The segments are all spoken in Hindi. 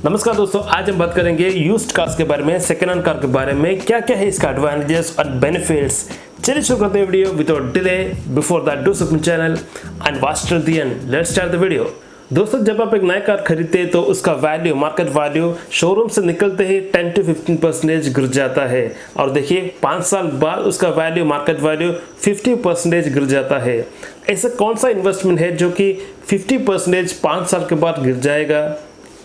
नमस्कार दोस्तों, आज हम बात करेंगे यूज्ड कार्स के बारे में, सेकेंड हैंड कार के बारे में, क्या क्या है इसका एडवांटेजेस और बेनिफिट्स। चलिए शुरू करते हैं video without delay. Before that do subscribe channel and watch till the end. Let's start the video. दोस्तों, जब आप एक नया कार खरीदते हैं तो उसका वैल्यू, मार्केट वैल्यू शोरूम से निकलते ही 10 to 15% गिर जाता है। और देखिए 5 साल बाद उसका वैल्यू, मार्केट वैल्यू 50% गिर जाता है। ऐसा कौन सा इन्वेस्टमेंट है जो कि 50% 5 साल के बाद गिर जाएगा?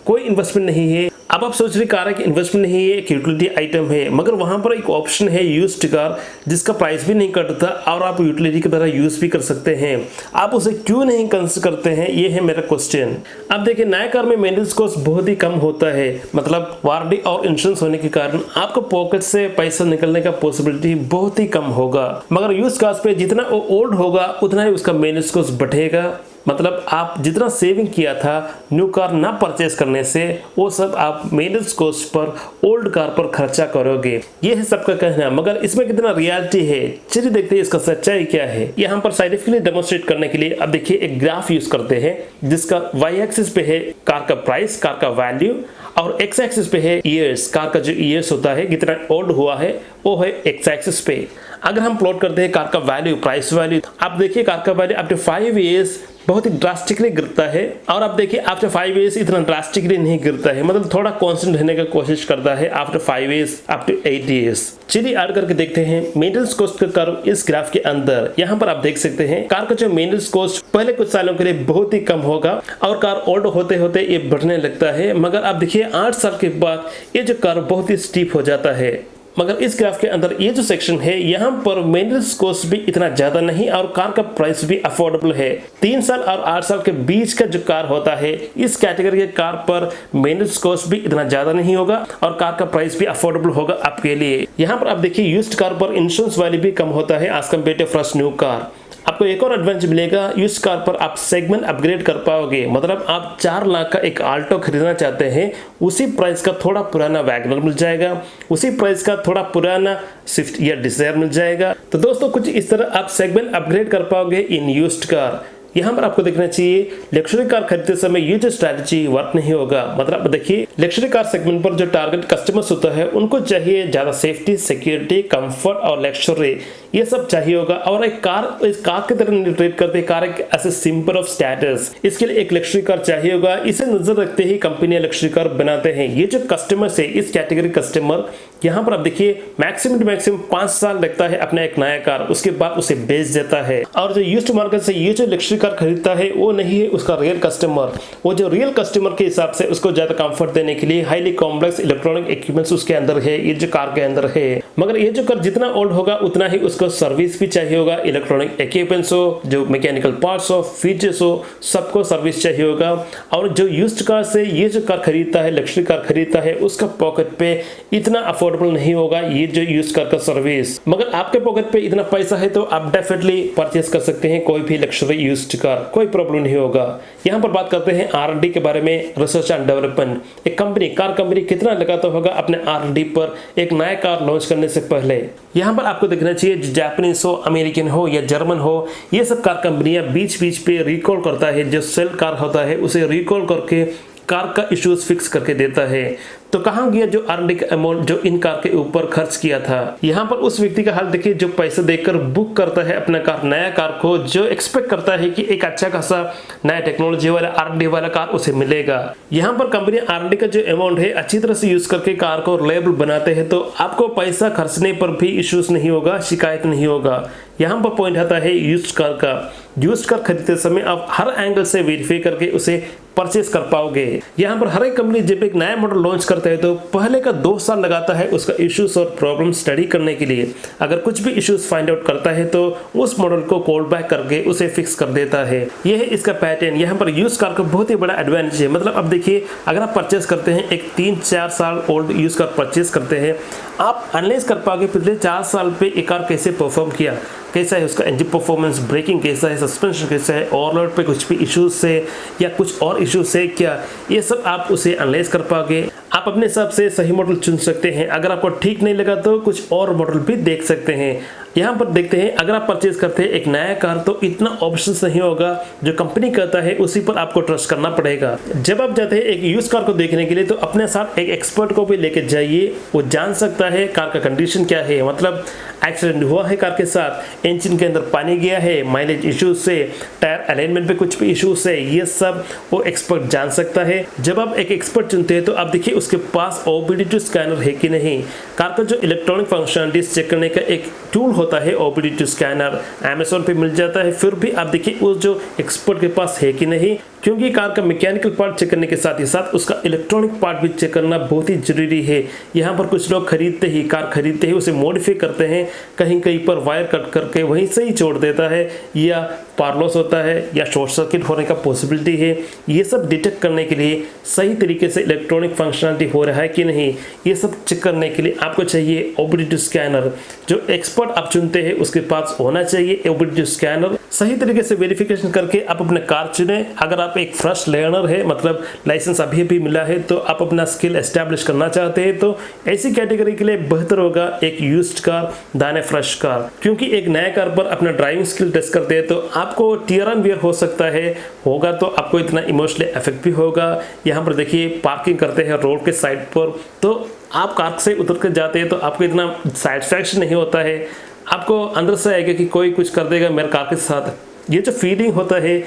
कोई इन्वेस्टमेंट नहीं है। अब आप सोच रहे कार है कि इन्वेस्टमेंट नहीं है, एक यूटिलिटी आइटम है, मगर वहां पर एक ऑप्शन है यूज्ड कार जिसका प्राइस भी नहीं कटता और आप यूटिलिटी की तरह यूज भी कर सकते हैं। आप उसे क्यों नहीं कंसिडर करते हैं, ये है मेरा क्वेश्चन। अब देखिए, नया कार में मेंटेनेंस कॉस्ट बहुत ही कम होता है, मतलब वारंटी और इंश्योरेंस होने के कारण आपको पॉकेट से पैसा निकलने का पॉसिबिलिटी बहुत ही कम होगा। मगर यूज्ड कार्स पे जितना वो ओल्ड होगा उतना ही उसका मेंटेनेंस कॉस्ट बढ़ेगा। मतलब आप जितना सेविंग किया था न्यू कार ना परचेस करने से, वो सब आप maintenance cost per, old car पर खर्चा करोगे। ये है सबका कहना, मगर इसमें कितना रियलिटी है, चलिए देखते हैं इसका सच्चाई क्या है। यहाँ पर साइंटिफिकली डेमोन्स्ट्रेट करने के लिए अब देखिए एक ग्राफ यूज करते हैं जिसका वाई एक्सिस पे है कार का प्राइस, कार का वैल्यू, और एक्स एक्सिस पे है ईयर्स, कार का जो ईयर्स होता है, कितना ओल्ड हुआ है, वो है एक्स एक्सिस पे। अगर हम प्लॉट करते हैं कार का वैल्यू, प्राइस वैल्यू, आप देखिए कार का वैल्यू आफ्टर 5 इयर्स बहुत ही ड्रास्टिकली गिरता है, और आप देखिए आफ्टर 5 इयर्स इतना ड्रास्टिकली नहीं गिरता है, मतलब थोड़ा कांस्टेंट रहने की कोशिश करता है आफ्टर 5 इयर्स, आफ्टर 8 इयर्स। चलिए ऐड करके देखते हैं मेंटेनेंस कॉस्ट का कर्व इस ग्राफ के अंदर। यहाँ पर आप देख सकते हैं कार का जो मेंटेनेंस कॉस्ट पहले कुछ सालों के लिए बहुत ही कम होगा और कार ओल्ड होते होते ये बढ़ने लगता है, मगर आप देखिए 8 साल के बाद ये जो कर्व बहुत ही स्टीप हो जाता है। मगर इस ग्राफ के अंदर ये जो सेक्शन है, यहाँ पर मेंटेनेंस कॉस्ट भी इतना ज्यादा नहीं और कार का प्राइस भी अफोर्डेबल है। 3 साल और 8 साल के बीच का जो कार होता है, इस कैटेगरी के कार पर मेंटेनेंस कॉस्ट भी इतना ज्यादा नहीं होगा और कार का प्राइस भी अफोर्डेबल होगा आपके लिए। यहाँ पर आप देखिए यूज्ड कार पर इंश्योरेंस वैल्यू भी कम होता है as compare to fresh new car. आपको एक और एडवांटेज मिलेगा, यूज्ड कार पर आप सेगमेंट अपग्रेड कर पाओगे। मतलब आप 4 लाख का एक आल्टो खरीदना चाहते हैं, उसी प्राइस का थोड़ा पुराना वैगनर मिल जाएगा, उसी प्राइस का थोड़ा पुराना स्विफ्ट या डिजायर मिल जाएगा। तो दोस्तों, कुछ इस तरह आप सेगमेंट अपग्रेड कर पाओगे इन यूज्ड कार। यहाँ पर आपको देखना चाहिए लग्जरी कार खरीदते समय ये जो स्ट्रैटेजी वर्क नहीं होगा। मतलब देखिए, लग्जरी कार सेगमेंट पर जो टारगेट कस्टमर्स होता है उनको चाहिए ज्यादा सेफ्टी, सिक्योरिटी, कंफर्ट और लग्जरी, ये सब चाहिए होगा। और एक कार इस कार की तरह ट्रीट करते हैं, कार एक ऐसे सिंबल ऑफ स्टेटस, इसके लिए एक लग्जरी कार चाहिए होगा। इसे नजर रखते ही कंपनियां लग्जरी कार बनाते हैं। ये जो कस्टमर्स है, इस कैटेगरी कस्टमर, यहाँ पर आप देखिए मैक्सिमम टू मैक्सिमम 5 साल लगता है अपना एक नया कार, उसके बाद उसे बेच देता है। और जो यूज्ड मार्केट से ये जो लग्जरी कार खरीदता है वो नहीं है उसका रियल कस्टमर। वो जो रियल कस्टमर के हिसाब से उसको ज्यादा कंफर्ट देने के लिए हाईली कॉम्प्लेक्स इलेक्ट्रॉनिक इक्विपमेंट्स उसके अंदर है, ये जो कार के अंदर है। मगर ये जो कार जितना ओल्ड होगा उतना ही उसको सर्विस भी चाहिए होगा, इलेक्ट्रॉनिक इक्विपमेंट्स हो, जो मैकेनिकल पार्ट्स हो, फीचर्स हो, सबको सर्विस चाहिए होगा। और जो यूज्ड कार से ये जो कार खरीदता है, लग्जरी कार खरीदता है, उसका पॉकेट पे इतना अफोर्डेबल नहीं होगा ये जो यूज्ड कार का सर्विस। मगर आपके पॉकेट पे इतना पैसा है तो आप डेफिनेटली परचेस कर सकते हैं कोई भी लग्जरी यूज्ड कार, कोई प्रॉब्लम नहीं होगा। यहाँ पर बात करते हैं R&D के बारे में, रिसर्च एंड डेवलपमेंट। एक कंपनी, कार कंपनी कितना लगाता होगा अपने R&D पर एक नया कार लॉन्च करने से पहले। यहाँ पर आपको देखना चाहिए जो जापानीज हो, अमेरिकन हो या जर्मन हो, ये सब कार कंपनियां बीच बीच पे रिकॉल करता है। जो सेल कार होता है उसे रिकॉल करके कार का इश्यूज फिक्स करके देता है। तो कहाँ गया जो R&D का अमाउंट जो इन कार के ऊपर खर्च किया था? यहाँ पर उस व्यक्ति का हाल देखिए जो पैसा देकर बुक करता है अपना कार, नया कार को, जो एक्सपेक्ट करता है कि एक अच्छा खासा नया टेक्नोलॉजी वाला R&D वाला कार उसे मिलेगा। यहाँ पर कंपनी R&D का जो अमाउंट है अच्छी तरह से यूज करके कार को रिलायबल बनाते हैं, तो आपको पैसा खर्चने पर भी इश्यूज नहीं होगा, शिकायत नहीं होगा। यहाँ पर पॉइंट आता है यूज्ड कार का। यूज्ड कार खरीदते समय आप हर एंगल से वेरीफाई करके उसे परचेस कर पाओगे। यहाँ पर हर एक कंपनी जब एक नया मॉडल लॉन्च करता है तो पहले का 2 साल लगाता है उसका इश्यूज और प्रॉब्लम स्टडी करने के लिए। अगर कुछ भी इश्यूज फाइंड आउट करता है तो उस मॉडल को कॉल बैक करके उसे फिक्स कर देता है। यह है इसका पैटर्न। यहाँ पर यूज्ड कार का बहुत ही बड़ा एडवांटेज है। मतलब अब देखिए, अगर आप परचेस करते हैं एक 3-4 साल ओल्ड यूज्ड कार परचेस करते हैं, आप एनालाइज कर पाओगे पिछले 4 साल पे एक कार कैसे परफॉर्म किया, कैसा है उसका इंजन परफॉर्मेंस, ब्रेकिंग कैसा है, सस्पेंशन कैसा है, ओवरलोड पे कुछ भी इश्यूज से या कुछ और इश्यूज से क्या, ये सब आप उसे एनालाइज कर पाओगे। आप अपने हिसाब से सही मॉडल चुन सकते हैं। अगर आपको ठीक नहीं लगा तो कुछ और मॉडल भी देख सकते हैं। यहाँ पर देखते हैं, अगर आप परचेज करते हैं एक नया कार तो इतना ऑप्शंस नहीं होगा, जो कंपनी कहता है उसी पर आपको ट्रस्ट करना पड़ेगा। जब आप जाते हैं एक यूज कार को देखने के लिए तो अपने साथ एक एक्सपर्ट को भी लेके जाइए, वो जान सकता है कार का कंडीशन क्या है, मतलब एक्सीडेंट हुआ है कार के साथ, इंजन के अंदर पानी गया है, माइलेज इश्यूज से, टायर अलाइनमेंट पे कुछ भी इश्यूज है, ये सब वो एक्सपर्ट जान सकता है। जब आप एक एक्सपर्ट चुनते हैं तो आप देखिए उसके पास OBD2 स्कैनर है कि नहीं। कार का जो इलेक्ट्रॉनिक फंक्शनलिटीज चेक करने का एक टूल होता है OBD2 स्कैनर, अमेज़न पे मिल जाता है। फिर भी आप देखिए उस जो एक्सपर्ट के पास है कि नहीं, क्योंकि कार का मैकेनिकल पार्ट चेक करने के साथ ही साथ उसका इलेक्ट्रॉनिक पार्ट भी चेक करना बहुत ही जरूरी है। यहाँ पर कुछ लोग कार खरीदते ही उसे मॉडिफाई करते हैं, कहीं कहीं पर वायर कट करके वहीं से ही छोड़ देता है, या पावर लॉस होता है, या शॉर्ट सर्किट होने का पॉसिबिलिटी है। ये सब डिटेक्ट करने के लिए सही तरीके से इलेक्ट्रॉनिक फंक्शनलिटी हो रहा है कि नहीं, ये सब चेक करने के लिए आपको चाहिए OBD2 स्कैनर। जो एक्सपर्ट आप चुनते हैं उसके पास होना चाहिए OBD2 स्कैनर। सही तरीके से वेरिफिकेशन करके आप अपने कार चुने। अगर आप एक फ्रेश लर्नर है, मतलब लाइसेंस अभी अभी मिला है, तो आप अपना स्किल एस्टैब्लिश करना चाहते हैं तो ऐसी कैटेगरी के लिए बेहतर होगा एक यूज्ड कार दाने फ्रेश कार। क्योंकि एक नया कार पर अपना ड्राइविंग स्किल टेस्ट करते हैं तो आपको टियर एंड वियर हो सकता है, होगा तो आपको इतना इमोशनली इफेक्ट भी होगा। यहाँ पर देखिए पार्किंग करते हैं रोड के साइड पर, तो आप कार से उतर कर जाते हैं तो आपको इतना सेटिस्फैक्शन नहीं होता है, आपको अंदर से आएगा कि कोई कुछ कर देगा मेरे कार के साथ। ये जो फीलिंग होता है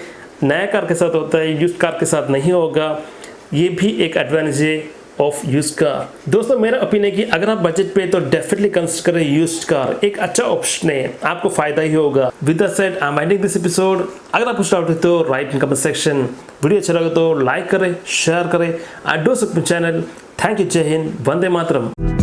नया कार के साथ होता है, यूज्ड कार के साथ नहीं होगा। ये भी एक एडवांटेज है ऑफ यूज्ड कार। दोस्तों मेरा ओपिनियन है कि अगर आप बजट पे तो डेफिनेटली कंसिडर करें यूज्ड कार, एक अच्छा ऑप्शन है, आपको फायदा ही होगा। With that said I am ending this episode. अगर आप कुछ डाउट है तो right in comment section. Video अच्छा लगा तो लाइक करें, शेयर करें, do subscribe channel. Thank you, जय हिंद, वंदे मातरम।